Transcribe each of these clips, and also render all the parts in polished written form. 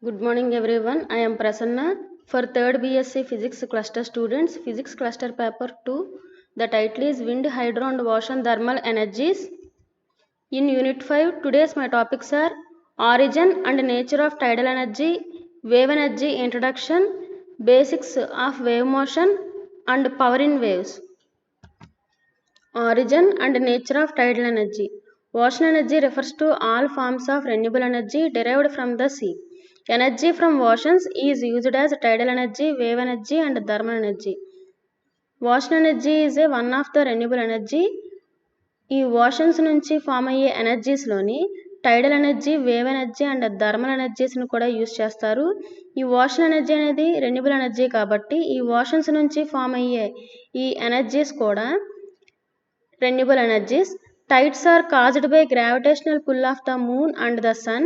Good morning everyone. I am Prasanna. For 3rd BSc Physics Cluster students, Physics Cluster Paper 2. The title is Wind, Hydro and Ocean Thermal Energies. In Unit 5, today's my topics are Origin and Nature of Tidal Energy, Wave Energy Introduction, Basics of Wave Motion and Power in Waves. Origin and nature of tidal energy. Ocean energy refers to all forms of renewable energy derived from the sea. Energy from oceans is used as tidal energy, wave energy and thermal energy. Ocean energy is one of the renewable energy. ఈ oceans నుంచి form అయ్యే ఎనర్జీస్లోని tidal energy, wave energy and thermal ఎనర్జీస్ని కూడా use చేస్తారు. ఈ ocean energy అనేది renewable energy కాబట్టి ఈ ఓషన్స్ నుంచి ఫామ్ అయ్యే ఈ ఎనర్జీస్ కూడా renewable energies. Tides are caused by gravitational pull of the moon and the sun.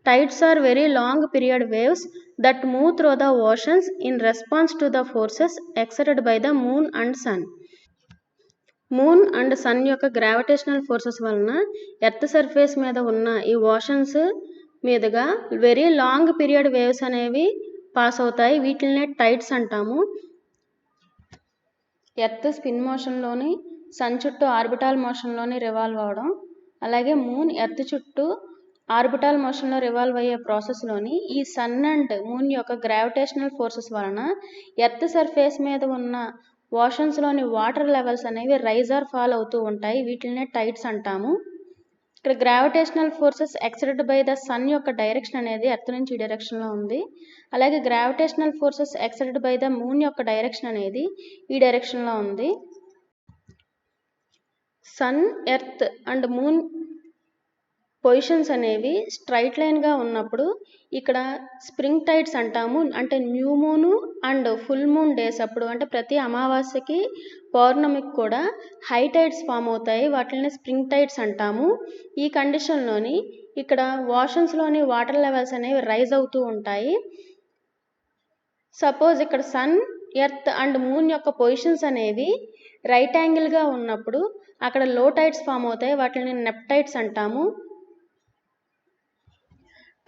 Tides are very long period waves that move through the oceans in response to the forces exerted by the moon and sun. Moon and sun యొక్క gravitational forces వలన earth surface మీద ఉన్న ఈ oceans మీదుగా very long period waves అనేవి pass అవుతాయి. వీటిల్నే tides అంటాము. ఎర్త్ స్పిన్ మోషన్లోని సన్ చుట్టూ ఆర్బిటాల్ మోషన్లోని రివాల్వ్ అవడం, అలాగే మూన్ ఎర్త్ చుట్టూ ఆర్బిటాల్ మోషన్లో రివాల్వ్ అయ్యే ప్రాసెస్లోని ఈ సన్ అండ్ మూన్ యొక్క గ్రావిటేషనల్ ఫోర్సెస్ వలన ఎర్త్ సర్ఫేస్ మీద ఉన్న ఓషన్స్లోని వాటర్ లెవెల్స్ అనేవి రైజ్ ఆర్ ఫాల్ అవుతూ ఉంటాయి. వీటినే టైడ్స్ అంటాము. ఇక్కడ gravitational forces exerted by the sun యొక్క డైరెక్షన్ అనేది ఎర్త్ నుంచి ఈ డైరెక్షన్లో ఉంది. అలాగే gravitational forces exerted by the moon యొక్క డైరెక్షన్ అనేది ఈ డైరెక్షన్లో ఉంది. Sun, earth and moon positions అనేవి స్ట్రైట్ లైన్గా ఉన్నప్పుడు ఇక్కడ స్ప్రింగ్ టైడ్స్ అంటాము. అంటే new moon and full moon days అప్పుడు, అంటే ప్రతి అమావాస్యకి పౌర్ణమికి కూడా హై టైడ్స్ ఫామ్ అవుతాయి. వాటిని స్ప్రింగ్ టైడ్స్ అంటాము. ఈ కండిషన్లోని ఇక్కడ ఓషన్స్లోని వాటర్ లెవెల్స్ అనేవి రైజ్ అవుతూ ఉంటాయి. సపోజ్ ఇక్కడ సన్, ఎర్త్ అండ్ మూన్ యొక్క పొజిషన్స్ అనేవి రైట్ యాంగిల్గా ఉన్నప్పుడు అక్కడ లో టైడ్స్ ఫామ్ అవుతాయి. వాటిని నెప్టైడ్స్ అంటాము.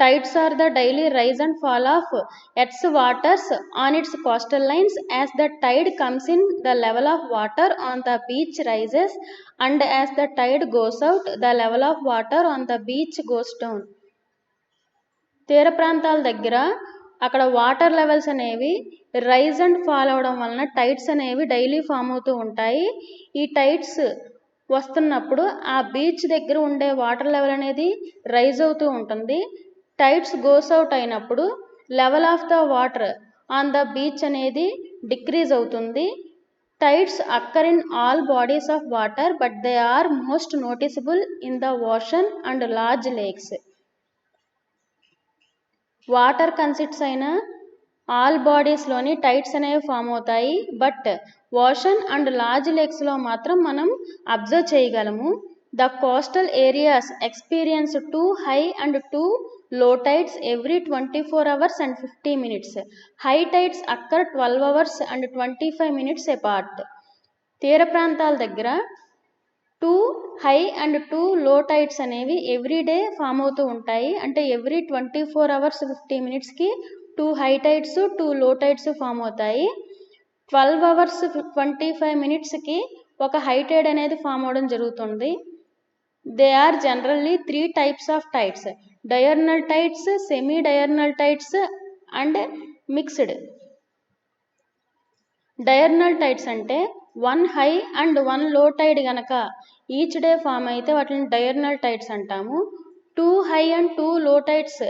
Tides are the daily rise and fall of Earth's waters on its coastal lines. As the tide comes in, the level of water on the beach rises, and as the tide goes out, the level of water on the beach goes down. తీర ప్రాంతాల దగ్గర అక్కడ water levels అనేవి rise and fall అవడం వలన tides అనేవి daily form అవుతూ ఉంటాయి. ఈ టైడ్స్ వస్తున్నప్పుడు ఆ బీచ్ దగ్గర ఉండే వాటర్ లెవెల్ అనేది రైజ్ అవుతూ ఉంటుంది. టైడ్స్ గోస్ అవుట్ అయినప్పుడు level of the water on the beach అనేది డిక్రీజ్ అవుతుంది. Tides occur in all bodies of water, but they are most noticeable in the ocean and large lakes. Water consists అయిన all బాడీస్లోని tides అనేవి form అవుతాయి. But ocean and large లేక్స్లో మాత్రం మనం observe చేయగలము. The coastal areas experience 2 high and 2 low tides every 24 hours and 50 minutes. High tides occur 12 hours and 25 minutes apart. తీర ప్రాంతాల దగ్గర 2 హై అండ్ 2 లో టైడ్స్ అనేవి ఎవ్రీ డే ఫామ్ అవుతూ ఉంటాయి. అంటే every 24 hours 50 minutesకి 2 high tides 2 low tides form అవుతాయి. 12 hours 25 minutesకి ఒక high Tide అనేది ఫామ్ అవడం జరుగుతుంది. They are generally 3 types of tides: diurnal tides, semi-diurnal tides and mixed. Diurnal tides అంటే 1 హై అండ్ 1 లో టైడ్ గనక ఈచ్ డే ఫామ్ అయితే వాటిని డయర్నల్ టైడ్స్ అంటాము. 2 high and 2 low tides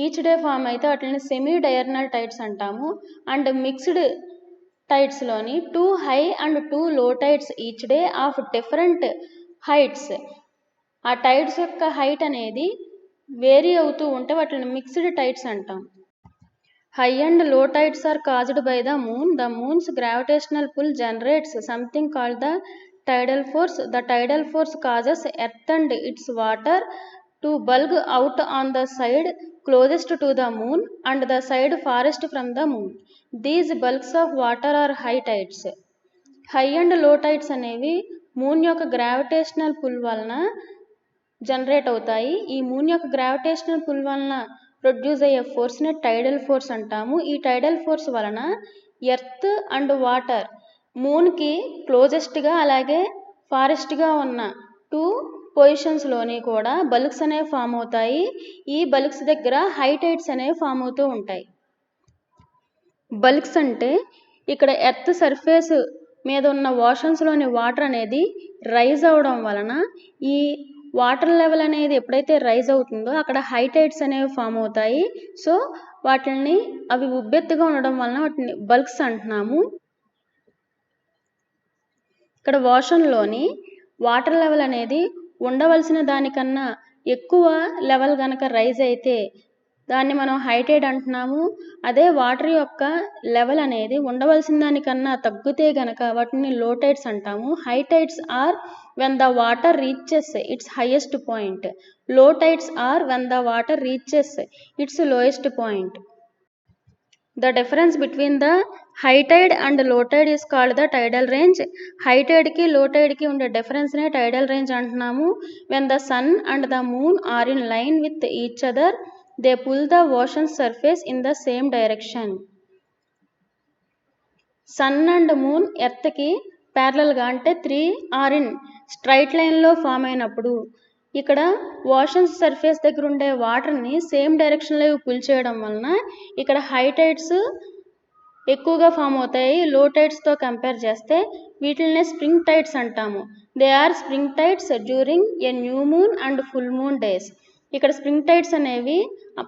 each day form అయితే వాటిని సెమీ డయర్నల్ టైడ్స్ అంటాము. And mixed టైడ్స్లోని 2 high and 2 low tides each day of different heights. ఆ టైడ్స్ యొక్క హైట్ అనేది వేరీ అవుతూ ఉంటే వాటిని మిక్స్డ్ టైడ్స్ అంటాం. High and low tides are caused by the moon. The moon's gravitational pull generates something called the tidal force. The tidal force causes earth and its water to bulge out on the side closest to the moon and the side farthest from the moon. These bulks of water are high tides. High and low tides అనేవి moon యొక్క gravitational pull వలన generate అవుతాయి. ఈ moon యొక్క gravitational pull వలన produce అయ్యే ఫోర్స్ని టైడల్ force అంటాము. ఈ టైడల్ ఫోర్స్ వలన ఎర్త్ అండ్ వాటర్ మూన్కి క్లోజెస్ట్గా అలాగే ఫారెస్ట్గా ఉన్న 2 పొజిషన్స్లోని కూడా బల్క్స్ అనేవి ఫామ్ అవుతాయి. ఈ బల్క్స్ దగ్గర హై టైడ్స్ అనేవి ఫామ్ అవుతూ ఉంటాయి. బల్క్స్ అంటే ఇక్కడ ఎర్త్ సర్ఫేస్ మీద ఉన్న ఓషన్స్లోని వాటర్ అనేది రైజ్ అవ్వడం వలన ఈ వాటర్ లెవెల్ అనేది ఎప్పుడైతే రైజ్ అవుతుందో అక్కడ హై టైడ్స్ అనేవి ఫామ్ అవుతాయి. సో వాటిని అవి ఉబ్బెత్తుగా ఉండడం వలన వాటిని బల్క్స్ అంటున్నాము. ఇక్కడ ఓషన్లోని వాటర్ లెవెల్ అనేది ఉండవలసిన దానికన్నా ఎక్కువ లెవెల్ కనుక రైజ్ అయితే దాన్ని మనం హై టైడ్ అంటున్నాము. అదే వాటర్ యొక్క లెవెల్ అనేది ఉండవలసిన దానికన్నా తగ్గితే గనక వాటిని లో టైడ్స్ అంటాము. High tides are when the water reaches its highest point. Low tides are when the water reaches its lowest point. The difference between the high tide and low tide is called the tidal range. High tide ki low tide ki unde difference ne tidal range antunamu. When the sun and the moon are in line with each other, they pull the ocean surface in the same direction. Sun and moon earth ki ప్యారలల్గా అంటే 3 are in straight లైన్లో form అయినప్పుడు ఇక్కడ oceans surface దగ్గర ఉండే వాటర్ని same డైరెక్షన్లో pull చేయడం వలన ఇక్కడ హై టైడ్స్ ఎక్కువగా ఫామ్ అవుతాయి. లో టైడ్స్తో కంపేర్ చేస్తే వీటిల్నే స్ప్రింగ్ టైడ్స్ అంటాము. They are spring tides during a new moon and full moon days. ఇక్కడ స్ప్రింగ్ టైడ్స్ అనేవి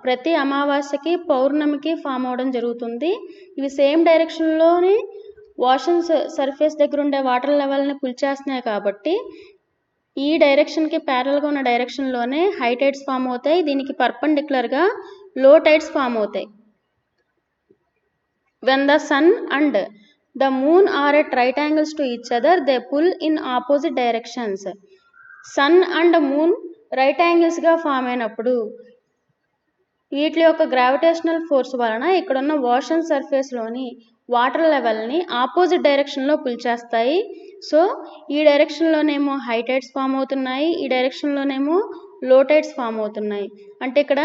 ప్రతి అమావాస్యకి పౌర్ణమికి ఫామ్ అవడం జరుగుతుంది. ఇవి సేమ్ డైరెక్షన్లోని ఓషన్ సర్ఫేస్ దగ్గర ఉండే వాటర్ లెవెల్ని పుల్ చేస్తున్నాయి కాబట్టి ఈ డైరెక్షన్కి ప్యారల్గా ఉన్న డైరెక్షన్లోనే హై టైడ్స్ ఫామ్ అవుతాయి. దీనికి పర్పెండిక్యులర్గా లో టైడ్స్ ఫామ్ అవుతాయి. When the sun and the moon are at right angles to each other they pull in opposite directions. Sun and moon right యాంగిల్స్గా ఫామ్ అయినప్పుడు వీటి యొక్క గ్రావిటేషనల్ ఫోర్స్ వలన ఇక్కడున్న ఓషన్ సర్ఫేస్లోని వాటర్ లెవెల్ని ఆపోజిట్ డైరెక్షన్లో పుల్ చేస్తాయి. సో ఈ డైరెక్షన్లోనేమో హై టైడ్స్ ఫామ్ అవుతున్నాయి, ఈ డైరెక్షన్లోనేమో లో టైడ్స్ ఫామ్ అవుతున్నాయి. అంటే ఇక్కడ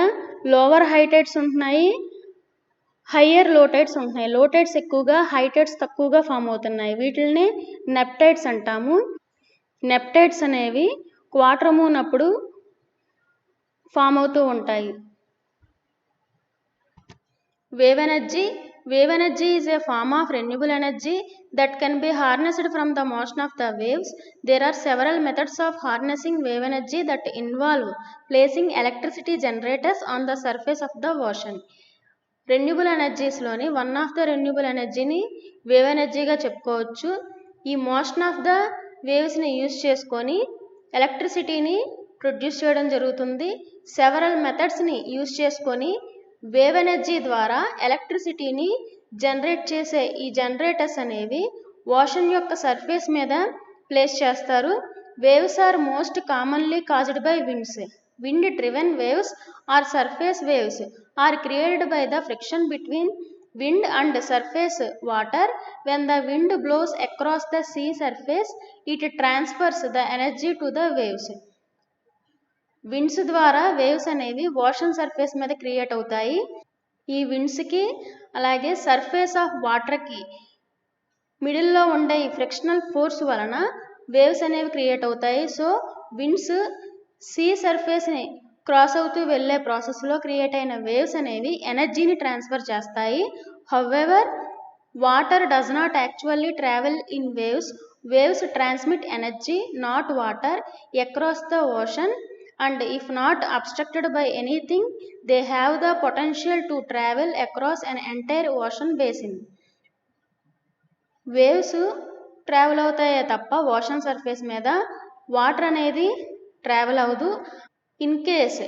లోవర్ హై టైడ్స్ ఉంటున్నాయి, హయ్యర్ లో టైడ్స్ ఉంటున్నాయి. లో టైడ్స్ ఎక్కువగా హై టైడ్స్ తక్కువగా ఫామ్ అవుతున్నాయి. వీటిని నెప్టైడ్స్ అంటాము. నెప్టైడ్స్ అనేవి క్వార్టర్ మూన్ అప్పుడు ఫామ్ అవుతూ ఉంటాయి. Wave energy. Wave energy is a form of renewable energy that can be harnessed from the motion of the waves. There are several methods of harnessing wave energy that involve placing electricity generators on the surface of the ocean. Renewable ఎనర్జీస్లోని one of the renewable ఎనర్జీని wave ఎనర్జీగా చెప్పుకోవచ్చు. ఈ motion of the వేవ్స్ని use చేసుకొని ఎలక్ట్రిసిటీని produce చేయడం జరుగుతుంది. సెవరల్ మెథడ్స్ని యూజ్ చేసుకొని వేవ్ ఎనర్జీ ద్వారా ఎలక్ట్రిసిటీని జనరేట్ చేసే ఈ జనరేటర్స్ అనేవి ఓషన్ యొక్క సర్ఫేస్ మీద ప్లేస్ చేస్తారు. Waves are most commonly caused by winds. Wind driven waves or surface waves are created by the friction between wind and surface water. When the wind blows across the sea surface, it transfers the energy to the waves. Winds ద్వారా waves అనేవి ocean surface మీద create అవుతాయి. ఈ విండ్స్కి అలాగే surface of వాటర్కి మిడిల్లో ఉండే ఈ ఫ్రిక్షనల్ ఫోర్స్ వలన వేవ్స్ అనేవి క్రియేట్ అవుతాయి. సో విండ్స్ సీ సర్ఫేస్ని క్రాస్ అవుతూ వెళ్ళే ప్రాసెస్లో క్రియేట్ అయిన వేవ్స్ అనేవి ఎనర్జీని ట్రాన్స్ఫర్ చేస్తాయి. However water does not actually travel in waves. Waves transmit energy, not water, across the ocean. And if not obstructed by anything, they have the potential to travel across an entire ocean basin. Waves travel అవుతాయే తప్ప ocean surface మీద water అనేది travel అవ్వదు. In case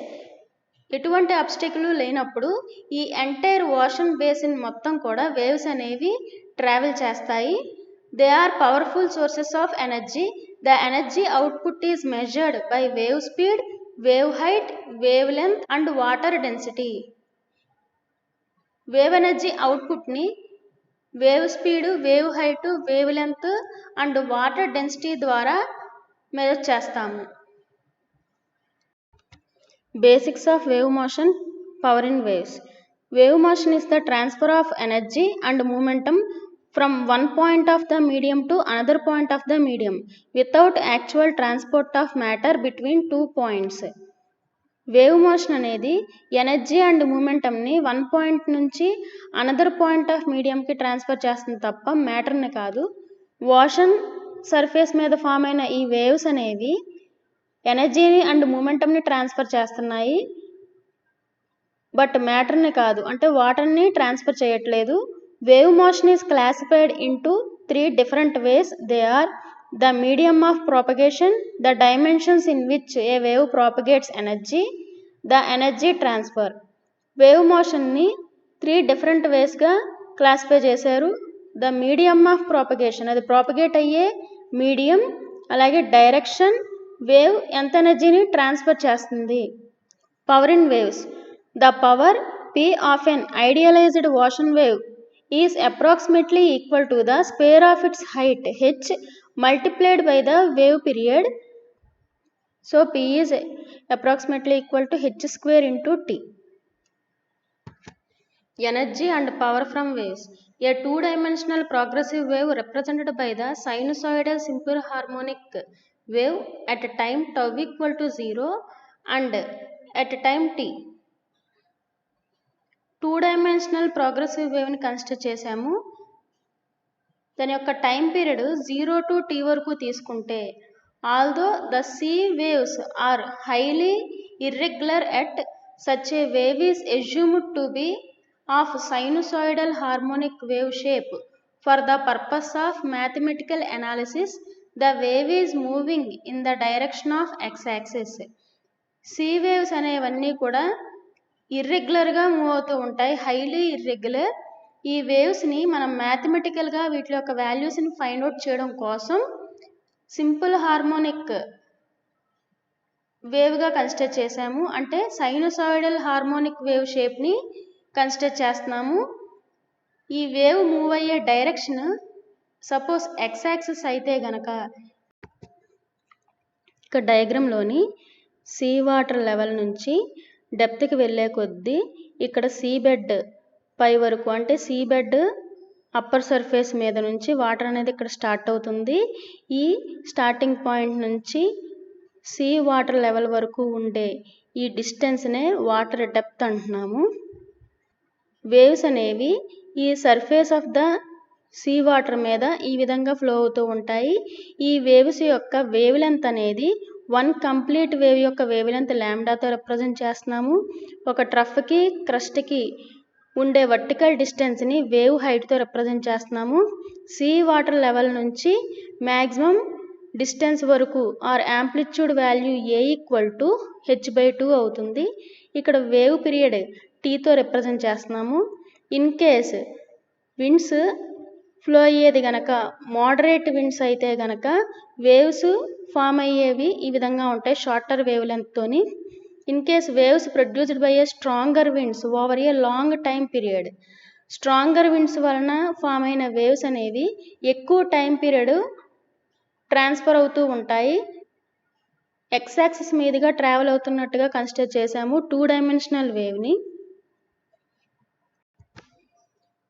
ఎటువంటి obstacle లేనప్పుడు ఈ entire ocean basin మొత్తం కూడా వేవ్స్ అనేవి ట్రావెల్ చేస్తాయి. They are powerful sources of energy. The energy output is measured by wave speed, wave height, wave length and water density. Wave energy అవుట్పుట్ని wave speed, wave height, wave length and water density ద్వారా measure చేస్తాము. Basics of wave motion. power in waves. Wave motion is the transfer of energy and momentum from one point of the medium to another point of the medium without actual transport of matter between 2 points. Wave motion అనేది energy and మూమెంటంని one point నుంచి another point of మీడియంకి transfer చేస్తుంది తప్ప మ్యాటర్ని కాదు. Ocean surface మీద form అయిన ఈ waves అనేవి ఎనర్జీని అండ్ మూమెంటంని ట్రాన్స్ఫర్ చేస్తున్నాయి, బట్ మ్యాటర్ని కాదు, అంటే వాటర్ని ట్రాన్స్ఫర్ చేయట్లేదు. Wave motion is classified into 3 different ways. They are the medium of propagation, the dimensions in which a wave propagates energy, the energy transfer. Wave మోషన్ని 3 different waysగా classify చేశారు. The medium of propagation, అది propagate అయ్యే medium, అలాగే direction, wave ఎంత ఎనర్జీని transfer చేస్తుంది. Power in waves. The power P of an idealized ocean wave is approximately equal to the square of its height h multiplied by the wave period. So P is approximately equal to h square into T. Energy and power from waves. A two-dimensional progressive wave represented by the sinusoidal simple harmonic wave at time tau equal to 0 and at time t. 2-dimensional progressive వేవ్ని consider చేశాము. దాని యొక్క time period 0 to t వరకు తీసుకుంటే, although the sea waves are highly irregular at such a wave is assumed to be of sinusoidal harmonic wave shape. For the purpose of mathematical analysis the wave is moving in the direction of x axis. Sea waves అనేవన్నీ కూడా ఇర్రెగ్యులర్గా move అవుతూ ఉంటాయి, highly irregular. ఈ వేవ్స్ని మనం మ్యాథమెటికల్గా వీటి యొక్క వాల్యూస్ని ఫైండ్ అవుట్ చేయడం కోసం సింపుల్ హార్మోనిక్ వేవ్గా కన్సిడర్ చేశాము. అంటే సైనుసాయిడల్ హార్మోనిక్ వేవ్ షేప్ని కన్సిడర్ చేస్తున్నాము. ఈ వేవ్ మూవ్ అయ్యే డైరెక్షన్ సపోజ్ ఎక్స్ యాక్సిస్ అయితే గనక, ఇక డయాగ్రామ్లోని సీ వాటర్ లెవెల్ నుంచి డెప్త్కి వెళ్ళే కొద్దీ ఇక్కడ సీ బెడ్ పై వరకు, అంటే సీ బెడ్ అప్పర్ సర్ఫేస్ మీద నుంచి వాటర్ అనేది ఇక్కడ స్టార్ట్ అవుతుంది. ఈ స్టార్టింగ్ పాయింట్ నుంచి సీ వాటర్ లెవెల్ వరకు ఉండే ఈ డిస్టెన్స్నే వాటర్ డెప్త్ అంటున్నాము. వేవ్స్ అనేవి ఈ surface of the sea water మీద ఈ విధంగా ఫ్లో అవుతూ ఉంటాయి. ఈ వేవ్స్ యొక్క వేవ్ లెంత్ అనేది వన్ కంప్లీట్ వేవ్ యొక్క వేవ్ లెంత్ ల్యాండాతో రిప్రజెంట్ చేస్తున్నాము. ఒక ట్రఫ్కి క్రస్ట్కి ఉండే వర్టికల్ డిస్టెన్స్ని వేవ్ హైట్తో రిప్రజెంట్ చేస్తున్నాము. సీ వాటర్ లెవెల్ నుంచి మ్యాక్సిమం డిస్టెన్స్ వరకు or amplitude value a equal to h/2 అవుతుంది. ఇక్కడ వేవ్ పీరియడ్ టీతో రిప్రజెంట్ చేస్తున్నాము. ఇన్ కేస్ విండ్స్ ఫ్లో అయ్యేది గనక మోడరేట్ విండ్స్ అయితే గనక వేవ్స్ ఫామ్ అయ్యేవి ఈ విధంగా ఉంటాయి, షార్టర్ వేవ్ లెంత్తోని. In case waves produced by a stronger winds over a long time period, stronger winds వలన ఫామ్ అయిన వేవ్స్ అనేవి ఎక్కువ టైం పీరియడ్ ట్రాన్స్ఫర్ అవుతూ ఉంటాయి. ఎక్స్ యాక్సిస్ మీదుగా ట్రావెల్ అవుతున్నట్టుగా కన్సిడర్ చేశాము 2-dimensional వేవ్ని.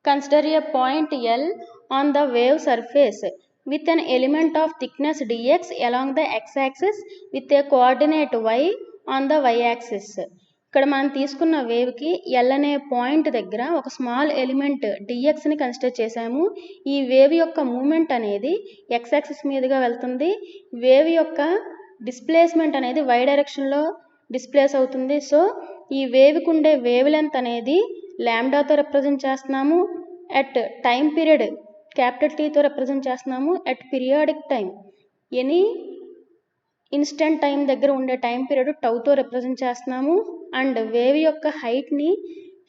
Consider a point L on the wave surface with an element of thickness dx along the x-axis with a coordinate y on the y-axis. ఇక్కడ మనం తీసుకున్న వేవ్కి L అనే point దగ్గర ఒక small element డిఎక్స్ని consider చేశాము. ఈ wave యొక్క moment అనేది ఎక్స్ యాక్సిస్ మీదుగా వెళ్తుంది. వేవ్ యొక్క డిస్ప్లేస్మెంట్ అనేది వై డైరెక్షన్లో డిస్ప్లేస్ అవుతుంది. సో ఈ వేవ్కి ఉండే వేవ్ లెంత్ అనేది ల్యాండాతో రిప్రజెంట్ చేస్తున్నాము. అట్ టైం పీరియడ్ క్యాపిటల్ టీతో రిప్రజెంట్ చేస్తున్నాము. At periodic time any instant time దగ్గర ఉండే టైం పీరియడ్ టౌతో రిప్రజెంట్ చేస్తున్నాము. అండ్ వేవ్ యొక్క హైట్ని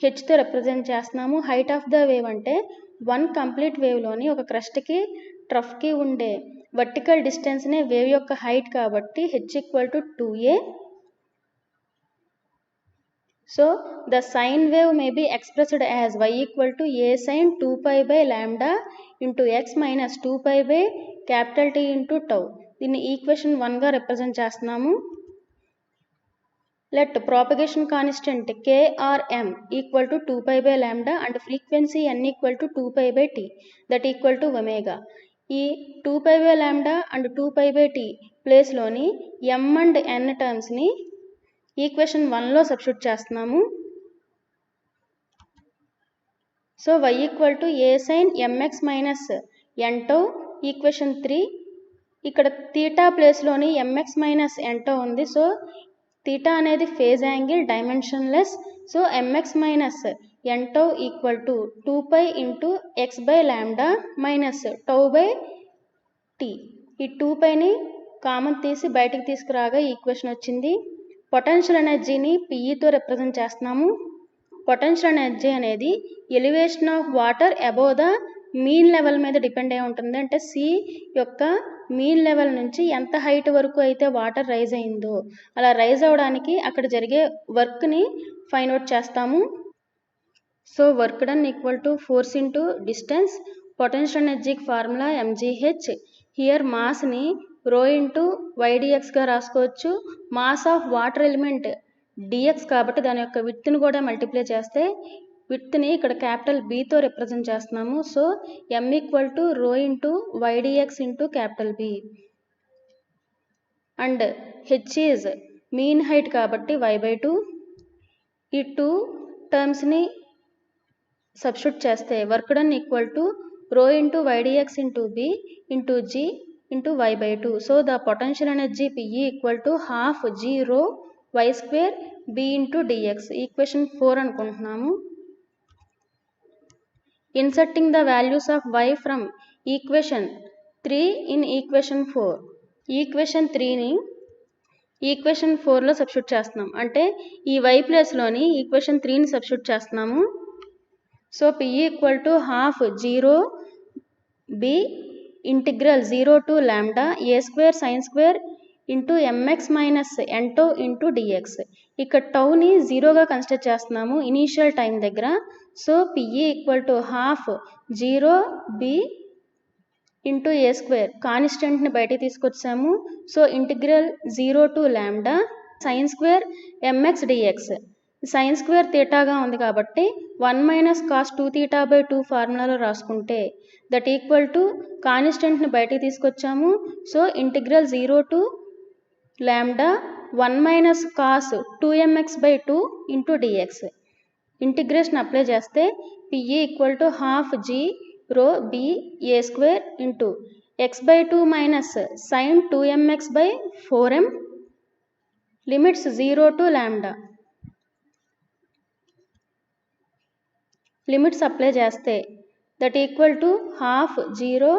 హెచ్తో రిప్రజెంట్ చేస్తున్నాము. హైట్ ఆఫ్ ద వేవ్ అంటే వన్ కంప్లీట్ వేవ్లోని ఒక క్రస్ట్కి ట్రఫ్కి ఉండే వర్టికల్ డిస్టెన్స్నే వేవ్ యొక్క హైట్ కాబట్టి h equal to 2a. So the sine wave may be expressed as y equal to a sin 2 pi by lambda into x minus 2 pi by capital T into tau. దీన్ని equation 1గా represent చేస్తున్నాము. Let propagation constant k or m equal to 2 pi by lambda and frequency n equal to 2 pi by t that equal to omega. ఈ 2 pi by lambda and 2 pi by t ప్లేస్లోని m and n టర్మ్స్ని equation 1లో substitute చేస్తున్నాము. So y equal to a sin mx minus n tau equation 3. ఇక్కడ theta ప్లేస్లోని mx minus n tau ఉంది. So theta అనేది phase angle dimensionless. So mx minus n tau equal to 2 pi into x by lambda minus tau by t. ఈ 2 పైని common తీసి బయటికి తీసుకురాగా equation వచ్చింది. Potential ఎనర్జీని పిఈతో represent చేస్తున్నాము. పొటెన్షియల్ ఎనర్జీ అనేది elevation of water above the mean level మీద depend అయి ఉంటుంది. అంటే సీ యొక్క మీన్ లెవెల్ నుంచి ఎంత హైట్ వరకు అయితే వాటర్ రైజ్ అయిందో అలా రైజ్ అవ్వడానికి అక్కడ జరిగే వర్క్ని ఫైండ్ అవుట్ చేస్తాము. So work done equal to force into distance. Potential ఎనర్జీకి ఫార్ములా mgh. హియర్ మాస్ని రో ఇంటూ వైడిఎక్స్గా రాసుకోవచ్చు. Mass of water element d x కాబట్టి దాని యొక్క విడ్త్ని కూడా మల్టిప్లై చేస్తే విడ్త్ని ఇక్కడ క్యాపిటల్ బీతో రిప్రజెంట్ చేస్తున్నాము. So m equal to rho into y d x into capital B and H is mean height కాబట్టి y/2. ఈ 2 టర్మ్స్ని సబ్స్టిట్యూట్ చేస్తే work done equal to rho into y d x into B into g into y/2. So the potential energy PE equal to half g rho y square B into d x. Equation 4 అనుకుంటున్నాము. Inserting the values of y from equation 3 in equation 4. Equation 3ని equation 4లో substitute చేస్తున్నాం. అంటే ఈ y ప్లేస్లోని equation 3ని substitute చేస్తున్నాము. So PE equal to half zero B integral 0 to lambda a square sine square into m x minus N tau into d x. ఇక్కడ టౌని 0గా కన్సిడర్ చేస్తున్నాము ఇనీషియల్ టైం దగ్గర. So PE equal to half zero B into A square కాన్స్టెంట్ని బయటికి తీసుకొచ్చాము. So integral 0 to lambda sine square m x d x. Sine square తీటాగా ఉంది కాబట్టి 1 మైనస్ కాస్ 2 తీటా బై 2 ఫార్ములాలో రాసుకుంటే దట్ ఈక్వల్ టు కాన్స్టెంట్ని బయటికి తీసుకొచ్చాము. So integral 0 to lambda 1 minus cos 2mx by 2 into d x. Integration apply చేస్తే PE equal to half g rho B A square into x/2 minus sine 2mx by 4m limits 0 to lambda. Limits apply చేస్తే that equal to half zero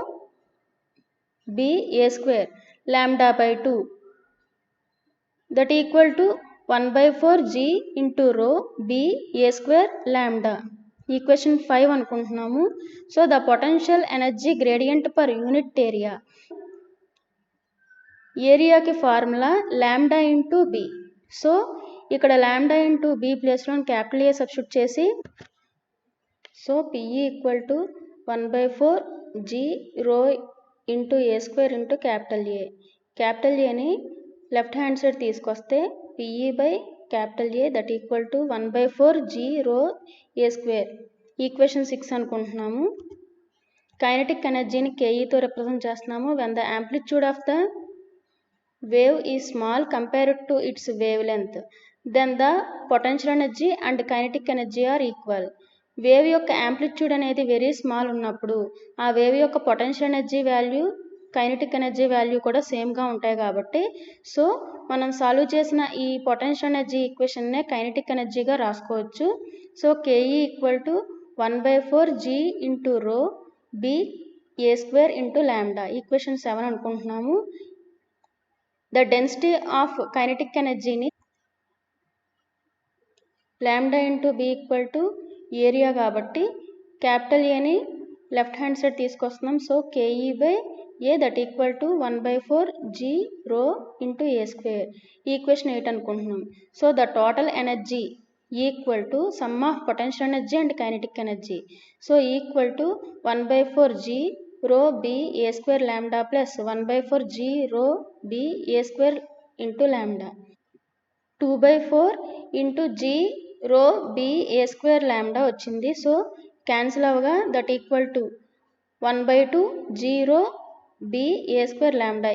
B A square lambda by 2 that equal to 1/4 g into rho B A square lambda. Equation 5 అనుకుంటున్నాము. So the potential energy gradient per unit area. ఏరియాకి formula lambda into B. So ఇక్కడ lambda into B ప్లేస్లో capital A substitute చేసి so PE equal to 1/4 g rho into A square into capital A. Capital ఏని left hand side తీసుకొస్తే PE by capital A that equal to 1/4 g రో a square. Equation 6 అనుకుంటున్నాము. Kinetic ఎనర్జీని కేఈతో represent చేస్తున్నాము. When the amplitude of the wave is small compared to its wave length then the potential energy and kinetic energy are equal. Wave యొక్క amplitude అనేది very small ఉన్నప్పుడు ఆ wave యొక్క potential energy value kinetic energy value కూడా సేమ్గా ఉంటాయి కాబట్టి so మనం సాల్వ్ చేసిన ఈ పొటెన్షియల్ ఎనర్జీ ఈక్వేషన్నే కైనెటిక్ ఎనర్జీగా రాసుకోవచ్చు. So KE equal to 1/4 g into rho B A square into lambda. Equation 7 అనుకుంటున్నాము. ద డెన్సిటీ ఆఫ్ కైనెటిక్ ఎనర్జీని lambda into B equal to area కాబట్టి క్యాపిటల్ ఏని లెఫ్ట్ హ్యాండ్ సైడ్ తీసుకొస్తున్నాం. So KE by A that equal to 1/4 g rho into A square. Equation 8 అనుకుంటున్నాం. So the total energy equal to sum of potential energy and kinetic energy. So equal to 1/4 g rho B A square lambda plus 1/4 g rho B A square into lambda. 2/4 into g rho B A square lambda వచ్చింది. So cancel అవగా that equal to 1/2 g rho B A square lambda.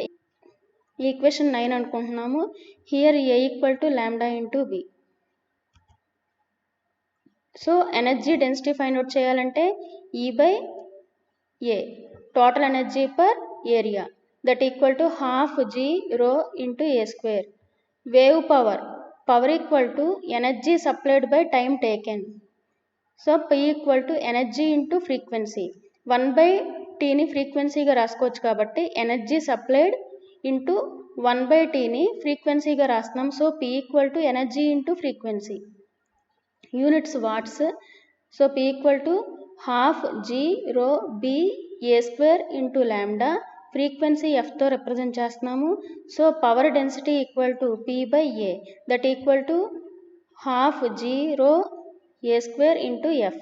Equation 9 అనుకుంటున్నాము. Here a equal to lambda into B. So energy density find out చేయాలంటే E/A total energy per area that equal to half g rho into A square. Wave power equal to energy supplied by time taken. So P equal to energy into frequency. 1/Tని ఫ్రీక్వెన్సీగా రాసుకోవచ్చు కాబట్టి energy supplied into 1/Tని ఫ్రీక్వెన్సీగా రాస్తున్నాం. So P equal to energy into frequency. Units watts. So P equal to half g rho B A square into lambda. Frequency Fతో represent చేస్తున్నాము. So power density equal to P/A that equal to half g rho a square into F.